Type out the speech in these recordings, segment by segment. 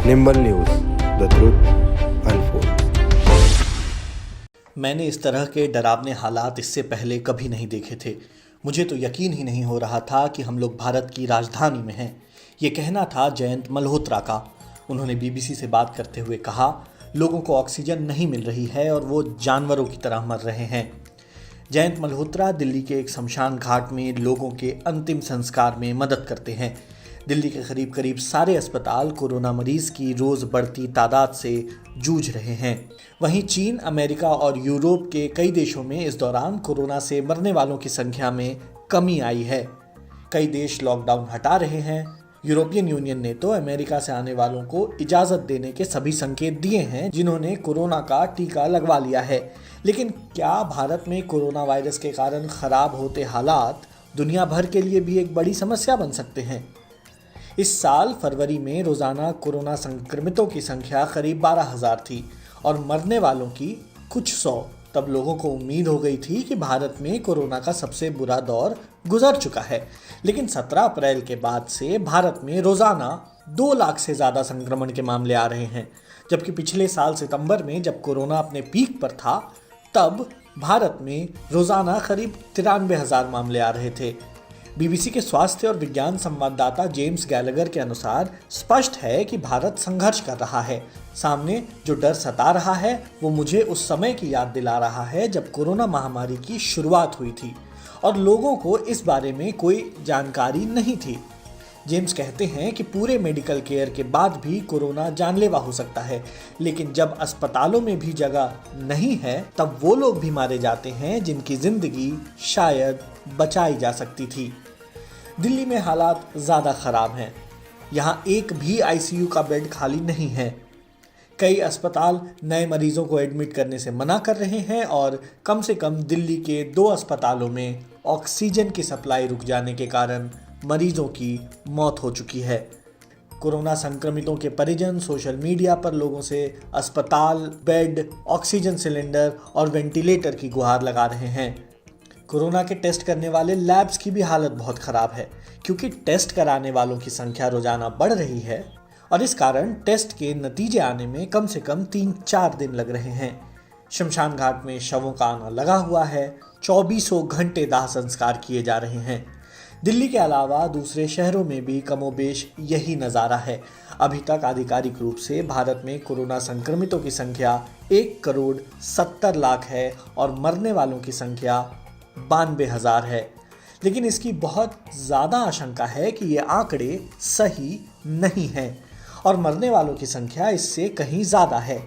Nimble news, the truth unfold. मैंने इस तरह के डरावने हालात इससे पहले कभी नहीं देखे थे। मुझे तो यकीन ही नहीं हो रहा था कि हम लोग भारत की राजधानी में हैं। ये कहना था जयंत मल्होत्रा का। उन्होंने बीबीसी से बात करते हुए कहा, लोगों को ऑक्सीजन नहीं मिल रही है और वो जानवरों की तरह मर रहे हैं। जयंत मल्होत्रा दिल्ली के एक शमशान घाट में लोगों के अंतिम संस्कार में मदद करते हैं। दिल्ली के करीब करीब सारे अस्पताल कोरोना मरीज की रोज बढ़ती तादाद से जूझ रहे हैं। वहीं चीन, अमेरिका और यूरोप के कई देशों में इस दौरान कोरोना से मरने वालों की संख्या में कमी आई है। कई देश लॉकडाउन हटा रहे हैं। यूरोपियन यूनियन ने तो अमेरिका से आने वालों को इजाजत देने के सभी संकेत दिए हैं जिन्होंने कोरोना का टीका लगवा लिया है। लेकिन क्या भारत में कोरोना वायरस के कारण खराब होते हालात दुनिया भर के लिए भी एक बड़ी समस्या बन सकते हैं? इस साल फरवरी में रोजाना कोरोना संक्रमितों की संख्या करीब 12,000 थी और मरने वालों की कुछ सौ। तब लोगों को उम्मीद हो गई थी कि भारत में कोरोना का सबसे बुरा दौर गुजर चुका है। लेकिन 17 अप्रैल के बाद से भारत में रोजाना 2 लाख से ज़्यादा संक्रमण के मामले आ रहे हैं, जबकि पिछले साल सितंबर में जब कोरोना अपने पीक पर था तब भारत में रोजाना करीब 93,000 मामले आ रहे थे। बीबीसी के स्वास्थ्य और विज्ञान संवाददाता जेम्स गैलेगर के अनुसार स्पष्ट है कि भारत संघर्ष कर रहा है। सामने जो डर सता रहा है वो मुझे उस समय की याद दिला रहा है जब कोरोना महामारी की शुरुआत हुई थी और लोगों को इस बारे में कोई जानकारी नहीं थी। जेम्स कहते हैं कि पूरे मेडिकल केयर के बाद भी कोरोना जानलेवा हो सकता है, लेकिन जब अस्पतालों में भी जगह नहीं है तब वो लोग भी मारे जाते हैं जिनकी जिंदगी शायद बचाई जा सकती थी। दिल्ली में हालात ज़्यादा ख़राब हैं। यहाँ एक भी आईसीयू का बेड खाली नहीं है। कई अस्पताल नए मरीजों को एडमिट करने से मना कर रहे हैं और कम से कम दिल्ली के 2 अस्पतालों में ऑक्सीजन की सप्लाई रुक जाने के कारण मरीजों की मौत हो चुकी है। कोरोना संक्रमितों के परिजन सोशल मीडिया पर लोगों से अस्पताल, बेड, ऑक्सीजन सिलेंडर और वेंटिलेटर की गुहार लगा रहे हैं। कोरोना के टेस्ट करने वाले लैब्स की भी हालत बहुत ख़राब है, क्योंकि टेस्ट कराने वालों की संख्या रोजाना बढ़ रही है और इस कारण टेस्ट के नतीजे आने में कम से कम 3-4 दिन लग रहे हैं। शमशान घाट में शवों का आना लगा हुआ है। 2400 घंटे दाह संस्कार किए जा रहे हैं। दिल्ली के अलावा दूसरे शहरों में भी कमोबेश यही नज़ारा है। अभी तक आधिकारिक रूप से भारत में कोरोना संक्रमितों की संख्या 1,70,00,000 है और मरने वालों की संख्या 92,000 है। लेकिन इसकी बहुत ज़्यादा आशंका है कि ये आंकड़े सही नहीं हैं और मरने वालों की संख्या इससे कहीं ज़्यादा है।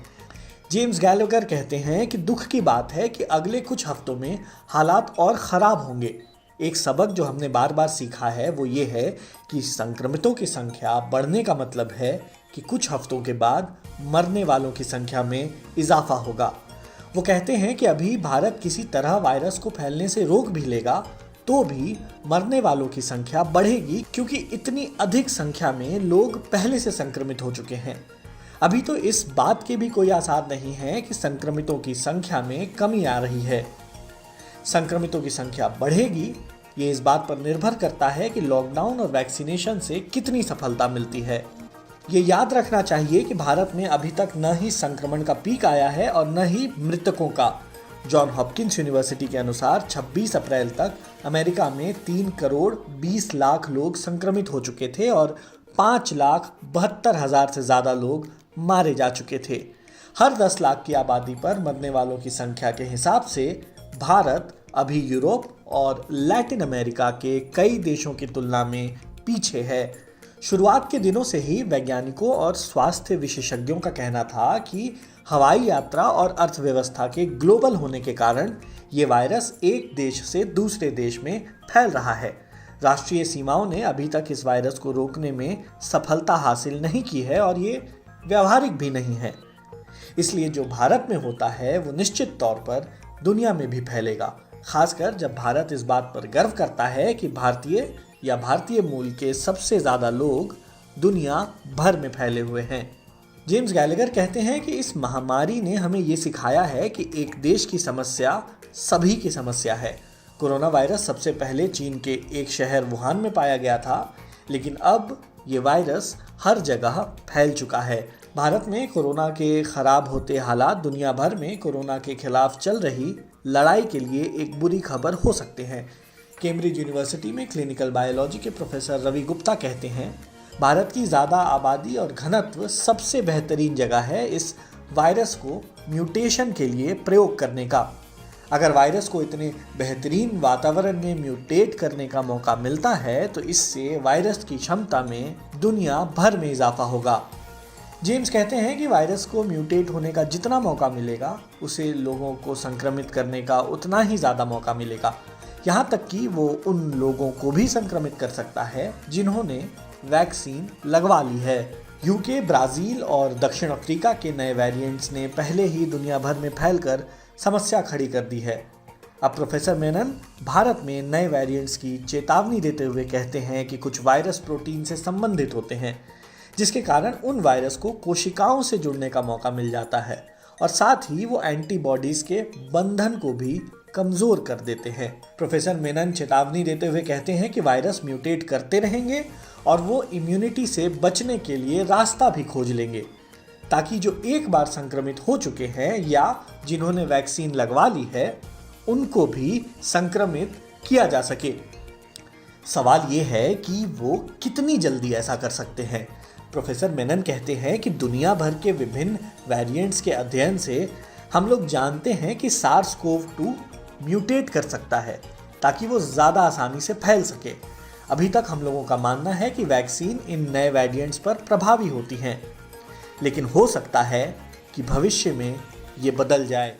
जेम्स गैलेगर कहते हैं कि दुख की बात है कि अगले कुछ हफ्तों में हालात और ख़राब होंगे। एक सबक जो हमने बार बार सीखा है वो ये है कि संक्रमितों की संख्या बढ़ने का मतलब है कि कुछ हफ्तों के बाद मरने वालों की संख्या में इजाफा होगा। वो कहते हैं कि अभी भारत किसी तरह वायरस को फैलने से रोक भी लेगा तो भी मरने वालों की संख्या बढ़ेगी, क्योंकि इतनी अधिक संख्या में लोग पहले से संक्रमित हो चुके हैं। अभी तो इस बात के भी कोई आसार नहीं है कि संक्रमितों की संख्या में कमी आ रही है। संक्रमितों की संख्या बढ़ेगी, ये इस बात पर निर्भर करता है कि लॉकडाउन और वैक्सीनेशन से कितनी सफलता मिलती है। ये याद रखना चाहिए कि भारत में अभी तक न ही संक्रमण का पीक आया है और न ही मृतकों का। जॉन हॉपकिंस यूनिवर्सिटी के अनुसार 26 अप्रैल तक अमेरिका में 3,20,00,000 लोग संक्रमित हो चुके थे और 5,72,000 से ज़्यादा लोग मारे जा चुके थे। हर 10 लाख की आबादी पर मरने वालों की संख्या के हिसाब से भारत अभी यूरोप और लैटिन अमेरिका के कई देशों की तुलना में पीछे है। शुरुआत के दिनों से ही वैज्ञानिकों और स्वास्थ्य विशेषज्ञों का कहना था कि हवाई यात्रा और अर्थव्यवस्था के ग्लोबल होने के कारण ये वायरस एक देश से दूसरे देश में फैल रहा है। राष्ट्रीय सीमाओं ने अभी तक इस वायरस को रोकने में सफलता हासिल नहीं की है और ये व्यावहारिक भी नहीं है। इसलिए जो भारत में होता है वो निश्चित तौर पर दुनिया में भी फैलेगा, खासकर जब भारत इस बात पर गर्व करता है कि भारतीय मूल के सबसे ज़्यादा लोग दुनिया भर में फैले हुए हैं। जेम्स गैलेगर कहते हैं कि इस महामारी ने हमें ये सिखाया है कि एक देश की समस्या सभी की समस्या है। कोरोना वायरस सबसे पहले चीन के एक शहर वुहान में पाया गया था, लेकिन अब ये वायरस हर जगह फैल चुका है। भारत में कोरोना के खराब होते हालात दुनिया भर में कोरोना के खिलाफ चल रही लड़ाई के लिए एक बुरी खबर हो सकते हैं। कैम्ब्रिज यूनिवर्सिटी में क्लिनिकल बायोलॉजी के प्रोफेसर रवि गुप्ता कहते हैं, भारत की ज़्यादा आबादी और घनत्व सबसे बेहतरीन जगह है इस वायरस को म्यूटेशन के लिए प्रयोग करने का। अगर वायरस को इतने बेहतरीन वातावरण में म्यूटेट करने का मौका मिलता है तो इससे वायरस की क्षमता में दुनिया भर में इजाफा होगा। जेम्स कहते हैं कि वायरस को म्यूटेट होने का जितना मौका मिलेगा उसे लोगों को संक्रमित करने का उतना ही ज़्यादा मौका मिलेगा। यहाँ तक कि वो उन लोगों को भी संक्रमित कर सकता है जिन्होंने वैक्सीन लगवा ली है। यूके, ब्राज़ील और दक्षिण अफ्रीका के नए वेरिएंट्स ने पहले ही दुनिया भर में फैलकर समस्या खड़ी कर दी है। अब प्रोफेसर मेनन भारत में नए वेरिएंट्स की चेतावनी देते हुए कहते हैं कि कुछ वायरस प्रोटीन से संबंधित होते हैं, जिसके कारण उन वायरस को कोशिकाओं से जुड़ने का मौका मिल जाता है और साथ ही वो एंटीबॉडीज के बंधन को भी कमजोर कर देते हैं। प्रोफेसर मेनन चेतावनी देते हुए कहते हैं कि वायरस म्यूटेट करते रहेंगे और वो इम्यूनिटी से बचने के लिए रास्ता भी खोज लेंगे, ताकि जो एक बार संक्रमित हो चुके हैं या जिन्होंने वैक्सीन लगवा ली है उनको भी संक्रमित किया जा सके। सवाल ये है कि वो कितनी जल्दी ऐसा कर सकते हैं। प्रोफेसर मेनन कहते हैं कि दुनिया भर के विभिन्न वेरिएंट्स के अध्ययन से हम लोग जानते हैं कि SARS-CoV-2 म्यूटेट कर सकता है ताकि वो ज़्यादा आसानी से फैल सके। अभी तक हम लोगों का मानना है कि वैक्सीन इन नए वेरिएंट्स पर प्रभावी होती हैं, लेकिन हो सकता है कि भविष्य में ये बदल जाए।